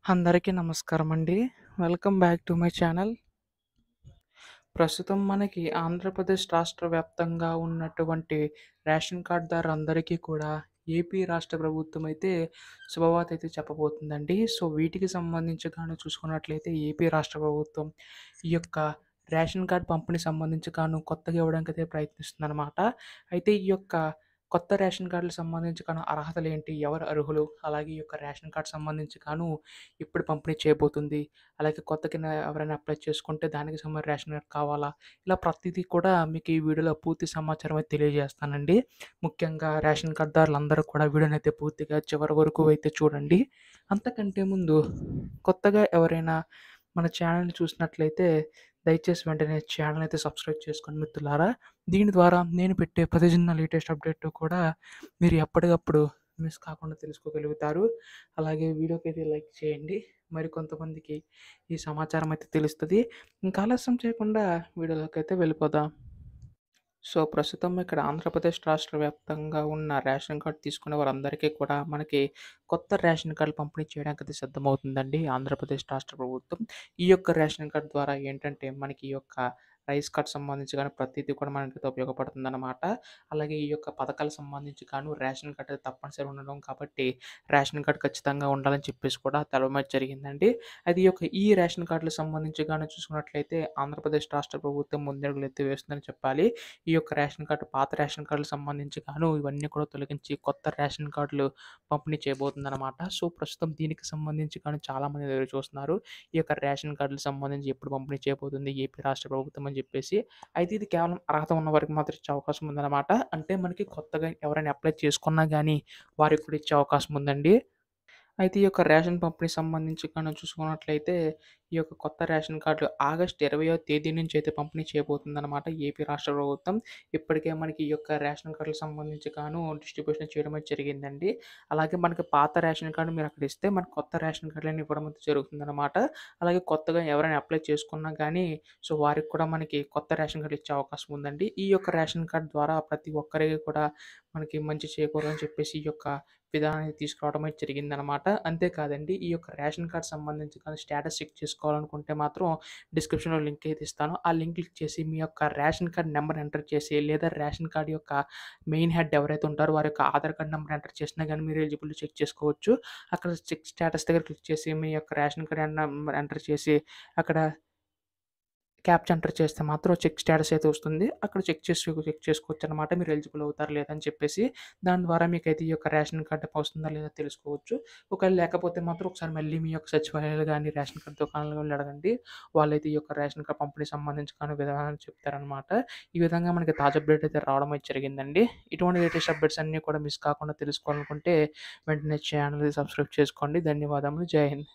అందరికీ నమస్కారమండి. Welcome back to my channel. ప్రస్తుతం మనకి ఆంధ్రప్రదేశ్ రాష్ట్ర వ్యాప్తంగా ఉన్నటువంటి రేషన్ కార్డ్‌దారులందరికీ కూడా ఏపీ రాష్ట్ర ప్రభుత్వం అయితే శుభవార్త అయితే చెప్పబోతుందండి. సో, వీటికి సంబంధించి గాను చూసుకున్నట్లయితే ఏపీ రాష్ట్ర ప్రభుత్వం ఈ యొక్క రేషన్ కార్డ్ పంపిణీ సంబంధించి గాను కొత్తగా ఇవ్వడానికైతే ప్రయత్నిస్తుందనమాట. అయితే ఈ యొక్క కొత్త రేషన్ కార్డులకు సంబంధించి గాను అర్హతలేంటి? ఎవరు అర్హులు? అలాగే ఈ యొక్క రేషన్ కార్డ్ సంబంధించి గాను ఎప్పుడు పంపిణీ చేయబోతుంది? అలాగే కొత్త కింద ఎవరైనా అప్లై చేసుకుంటే దానికి రేషన్ కార్డ్ కావాలా? ఇలా ప్రతీదీ కూడా మీకు ఈ వీడియోలో పూర్తి సమాచారం అయితే తెలియజేస్తానండి. ముఖ్యంగా రేషన్ కార్డ్‌దారులందరూ కూడా వీడియోనైతే పూర్తిగా చివరి వరకు అయితే చూడండి. అంతకంటే ముందు కొత్తగా ఎవరైనా మన ఛానల్‌ని చూసినట్లయితే దయచేసి వెంటనే ఛానల్ అయితే సబ్స్క్రైబ్ చేసుకోండి మిత్రులారా. దీని ద్వారా నేను పెట్టే ప్రతి చిన్న లేటెస్ట్ అప్డేట్ కూడా మీరు ఎప్పటికప్పుడు మిస్ కాకుండా తెలుసుకోగలుగుతారు. అలాగే వీడియోకైతే లైక్ చేయండి. మరికొంతమందికి ఈ సమాచారం అయితే తెలుస్తది. ఇంకా ఆలస్యం చేయకుండా వీడియోలోకైతే వెళ్ళిపోదాం. సో, ప్రస్తుతం ఇక్కడ ఆంధ్రప్రదేశ్ రాష్ట్ర వ్యాప్తంగా ఉన్న రేషన్ కార్డ్ తీసుకునే వారందరికీ కూడా మనకి కొత్త రేషన్ కార్డులు పంపిణీ చేయడానికైతే సిద్ధమవుతుందండి ఆంధ్రప్రదేశ్ రాష్ట్ర ప్రభుత్వం. ఈ యొక్క రేషన్ కార్డ్ ద్వారా ఏంటంటే మనకి ఈ యొక్క రైస్ కార్డ్ సంబంధించి గాని ప్రతీదీ కూడా మనకైతే ఉపయోగపడుతుందనమాట. అలాగే ఈ యొక్క పథకాలకు సంబంధించి గాను రేషన్ కార్డ్ అయితే తప్పనిసరి ఉండడం కాబట్టి రేషన్ కార్డ్ ఖచ్చితంగా ఉండాలని చెప్పేసి కూడా తెలవడం జరిగిందండి. అది ఈ రేషన్ కార్డులకు సంబంధించి గాను చూసుకున్నట్లయితే ఆంధ్రప్రదేశ్ రాష్ట్ర ప్రభుత్వం ముందడుగులైతే వేస్తుందని చెప్పాలి. ఈ యొక్క రేషన్ కార్డ్ పాత రేషన్ కార్డులకు సంబంధించి గాను ఇవన్నీ కూడా తొలగించి కొత్త రేషన్ కార్డులు పంపిణీ చేయబోతుందనమాట. సో, ప్రస్తుతం దీనికి సంబంధించి కానీ చాలామంది ఎదురు చూస్తున్నారు. ఈ యొక్క రేషన్ కార్డులకు సంబంధించి ఎప్పుడు పంపిణీ చేయబోతుంది ఏపీ రాష్ట్ర ప్రభుత్వం అని చెప్పేసి. అయితే ఇది కేవలం అర్హత ఉన్న వారికి మాత్రం ఇచ్చే అవకాశం ఉందనమాట. అంటే మనకి కొత్తగా ఎవరైనా అప్లై చేసుకున్నా గానీ వారికి కూడా ఇచ్చే అవకాశం ఉందండి. అయితే ఈ యొక్క రేషన్ పంపిణీ సంబంధించి మనం చూసుకున్నట్లయితే, ఈ యొక్క కొత్త రేషన్ కార్డులు ఆగస్టు 20వ తేదీ నుంచి అయితే పంపిణీ చేయబోతుందనమాట ఏపీ రాష్ట్ర ప్రభుత్వం. ఇప్పటికే మనకి ఈ యొక్క రేషన్ కార్డులకు సంబంధించి డిస్ట్రిబ్యూషన్ చేయడం అయితే జరిగిందండి. అలాగే మనకి పాత రేషన్ కార్డ్ మీరు అక్కడ ఇస్తే మనకు కొత్త రేషన్ కార్డులని ఇవ్వడం అయితే జరుగుతుందనమాట. అలాగే కొత్తగా ఎవరైనా అప్లై చేసుకున్నా గానీ, సో, వారికి కూడా మనకి కొత్త రేషన్ కార్డ్ ఇచ్చే అవకాశం ఉందండి. ఈ యొక్క రేషన్ కార్డ్ ద్వారా ప్రతి ఒక్కరికి కూడా మనకి మంచి చేకూరాలని చెప్పేసి ఈ యొక్క విధానాన్ని తీసుకురావడం అయితే జరిగిందనమాట. అంతేకాదండి ఈ యొక్క రేషన్ కార్డ్ సంబంధించి కానీ స్టేటస్ చెక్ చేసుకోవాలనుకుంటే మాత్రం డిస్క్రిప్షన్‌లో లింక్ అయితే ఇస్తాను. ఆ లింక్ క్లిక్ చేసి మీ యొక్క రేషన్ కార్డ్ నంబర్ ఎంటర్ చేసి లేదా రేషన్ కార్డ్ యొక్క మెయిన్ హెడ్ ఎవరైతే ఉంటారో వారి యొక్క ఆధార్ కార్డ్ నంబర్ ఎంటర్ చేసినా గానీ మీరు ఎలిజిబుల్ చెక్ చేసుకోవచ్చు. అక్కడ చెక్ స్టేటస్ దగ్గర క్లిక్ చేసి మీ యొక్క రేషన్ కార్డ్ నంబర్ ఎంటర్ చేసి అక్కడ క్యాప్చా ఎంటర్ చేస్తే మాత్రం చెక్ స్టేటస్ అయితే వస్తుంది. అక్కడ చెక్ చేసుకోవచ్చనమాట. మీరు ఎలిజిబుల్ అవుతారా లేదా అని చెప్పేసి. దాని ద్వారా మీకైతే ఈ యొక్క రేషన్ కార్డ్ వస్తుందా లేదా తెలుసుకోవచ్చు. ఒకవేళ లేకపోతే మాత్రం ఒకసారి మళ్ళీ మీ యొక్క సచివాలయాలు గాని, రేషన్ కార్డ్ దుకాణాలకు వెళ్లి అడగండి. వాళ్ళైతే ఈ యొక్క రేషన్ కార్డ్ పంపిణీ సంబంధించి విధానాన్ని చెప్తారనమాట. ఈ విధంగా మనకి తాజా అప్డేట్ అయితే రావడం అయితే జరిగిందండి. ఇటువంటి లేటెస్ట్ అప్డేట్స్ అన్నీ కూడా మిస్ కాకుండా తెలుసుకోవాలనుకుంటే వెంటనే ఛానెల్‌ని సబ్స్క్రైబ్ చేసుకోండి. ధన్యవాదములు. జై హింద్.